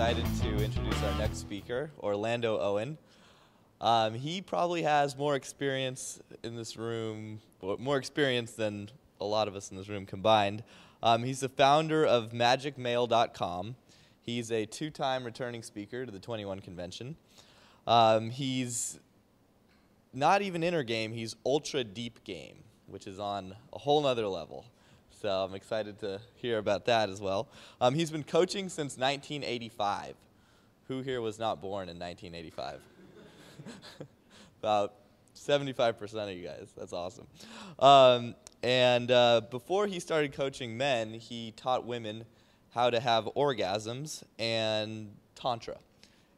excited to introduce our next speaker, Orlando Owen. He probably has more experience in this room, more experience than a lot of us in this room combined. He's the founder of magicmail.com. He's a two-time returning speaker to the 21 convention. He's not even inner game, he's ultra deep game, which is on a whole nother level. So I'm excited to hear about that as well. He's been coaching since 1985. Who here was not born in 1985? About 75% of you guys. That's awesome. Before he started coaching men, he taught women how to have orgasms and tantra.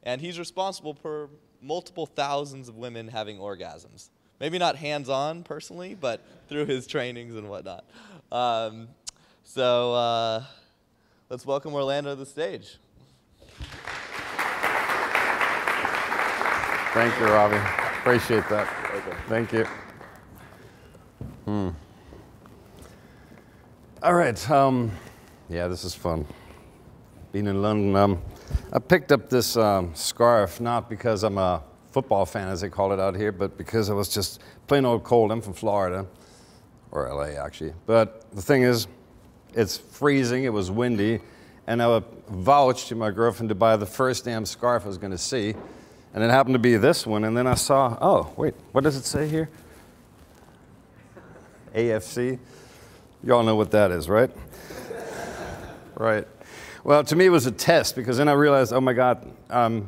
And he's responsible for multiple thousands of women having orgasms. Maybe not hands-on personally, but through his trainings and whatnot. Let's welcome Orlando to the stage. Thank you, Robbie. Appreciate that. Okay. Thank you. All right. Yeah, this is fun. Being in London, I picked up this scarf not because I'm a football fan, as they call it out here, but because I was just plain old cold. I'm from Florida, or LA actually. But the thing is, it's freezing, it was windy, and I vouched to my girlfriend to buy the first damn scarf I was going to see, and it happened to be this one, and then I saw, oh, wait, what does it say here? AFC? You all know what that is, right? Right. Well, to me it was a test, because then I realized, oh my God, you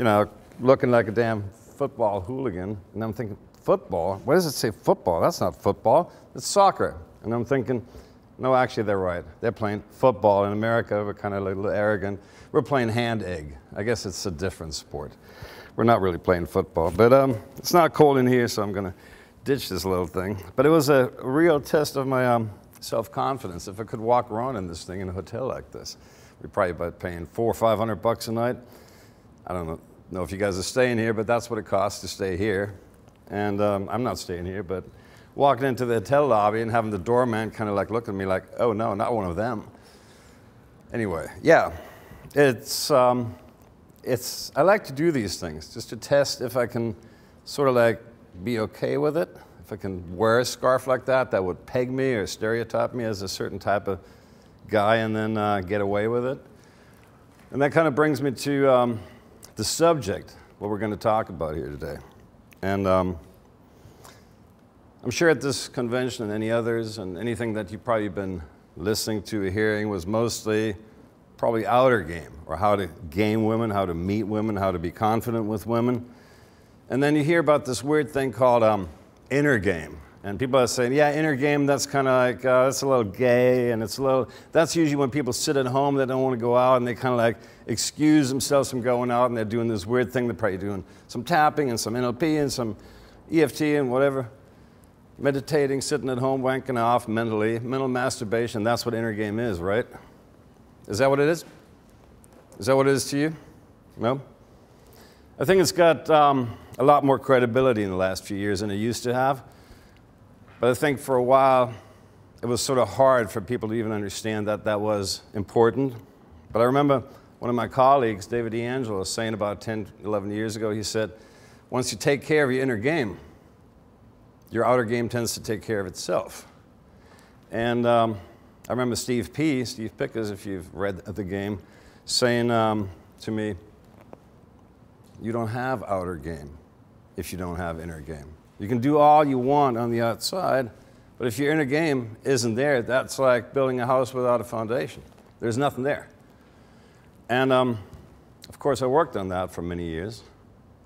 know, looking like a damn football hooligan, and I'm thinking, football? Why does it say football? That's not football, it's soccer. And I'm thinking, no, actually they're right. They're playing football. In America, we're kind of a little arrogant. We're playing hand egg. I guess it's a different sport. We're not really playing football. But it's not cold in here, so I'm going to ditch this little thing. But it was a real test of my self-confidence. If I could walk around in this thing in a hotel like this, we'd probably be paying $400 or $500 a night. I don't know if you guys are staying here, but that's what it costs to stay here. And I'm not staying here, but walking into the hotel lobby and having the doorman kind of like look at me like, oh no, not one of them. Anyway, yeah, I like to do these things just to test if I can sort of like be okay with it. If I can wear a scarf like that would peg me or stereotype me as a certain type of guy and then get away with it. And that kind of brings me to the subject, what we're going to talk about here today. And I'm sure at this convention and any others and anything that you've probably been listening to or hearing was mostly probably outer game, or how to game women, how to meet women, how to be confident with women. And then you hear about this weird thing called inner game. And people are saying, yeah, inner game, that's kind of like, that's a little gay, and it's a little, that's usually when people sit at home, they don't want to go out, and they kind of like excuse themselves from going out, and they're doing this weird thing. They're probably doing some tapping and some NLP and some EFT and whatever. Meditating, sitting at home, wanking off mentally, mental masturbation, that's what inner game is, right? Is that what it is? Is that what it is to you? No? I think it's got a lot more credibility in the last few years than it used to have. But I think for a while, it was sort of hard for people to even understand that that was important. But I remember one of my colleagues, David D'Angelo, saying about 10, 11 years ago, he said, once you take care of your inner game, your outer game tends to take care of itself. And I remember Steve Pickers, if you've read The Game, saying to me, you don't have outer game if you don't have inner game. You can do all you want on the outside, but if your inner game isn't there, that's like building a house without a foundation. There's nothing there. And of course, I worked on that for many years.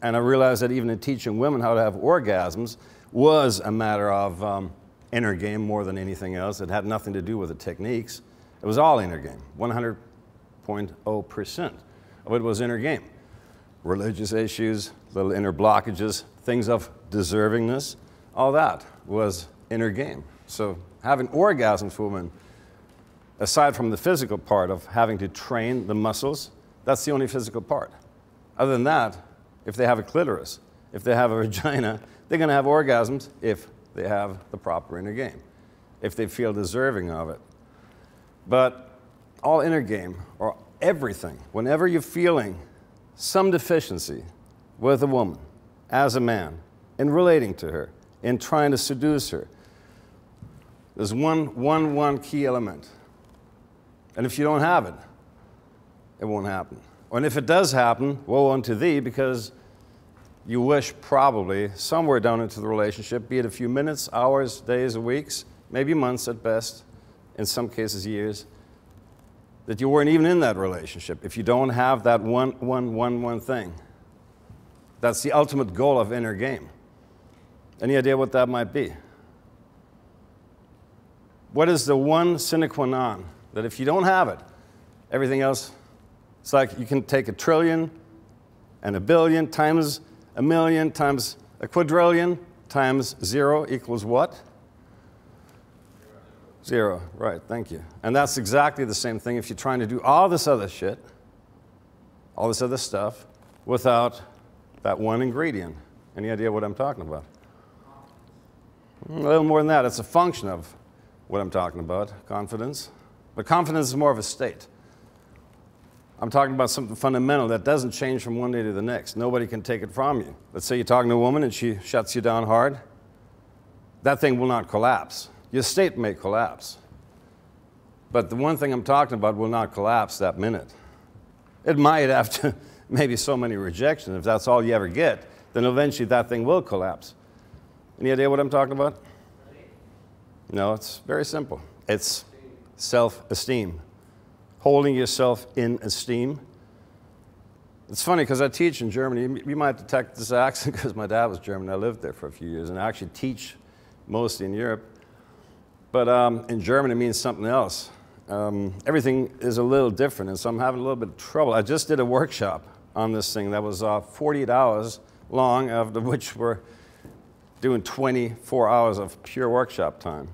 And I realized that even in teaching women how to have orgasms was a matter of inner game more than anything else. It had nothing to do with the techniques. It was all inner game. 100.0% of it was inner game. Religious issues, little inner blockages, things of deservingness, all that was inner game. So having orgasms for women, aside from the physical part of having to train the muscles, that's the only physical part. Other than that, if they have a clitoris, if they have a vagina, they're going to have orgasms if they have the proper inner game, if they feel deserving of it. But all inner game, or everything, whenever you're feeling some deficiency with a woman, as a man, in relating to her, in trying to seduce her, there's one key element. And if you don't have it, it won't happen. And if it does happen, woe unto thee, because you wish probably somewhere down into the relationship, be it a few minutes, hours, days, or weeks, maybe months at best, in some cases years, that you weren't even in that relationship if you don't have that one thing. That's the ultimate goal of inner game. Any idea what that might be? What is the one sine qua non that if you don't have it, everything else, it's like you can take 1 trillion and 1 billion times 1 million times a quadrillion times 0 equals what? 0, right, thank you. And that's exactly the same thing if you're trying to do all this other shit, all this other stuff, without that one ingredient. Any idea what I'm talking about? A little more than that. It's a function of what I'm talking about, confidence. But confidence is more of a state. I'm talking about something fundamental that doesn't change from one day to the next. Nobody can take it from you. Let's say you're talking to a woman and she shuts you down hard. That thing will not collapse. Your state may collapse. But the one thing I'm talking about will not collapse that minute. It might after maybe so many rejections. If that's all you ever get, then eventually that thing will collapse. Any idea what I'm talking about? No, it's very simple. It's self-esteem. Holding yourself in esteem. It's funny because I teach in Germany. You might detect this accent because my dad was German. I lived there for a few years, and I actually teach mostly in Europe. But in German, it means something else. Everything is a little different, and so I'm having a little bit of trouble. I just did a workshop on this thing that was 48 hours long, of which we're doing 24 hours of pure workshop time.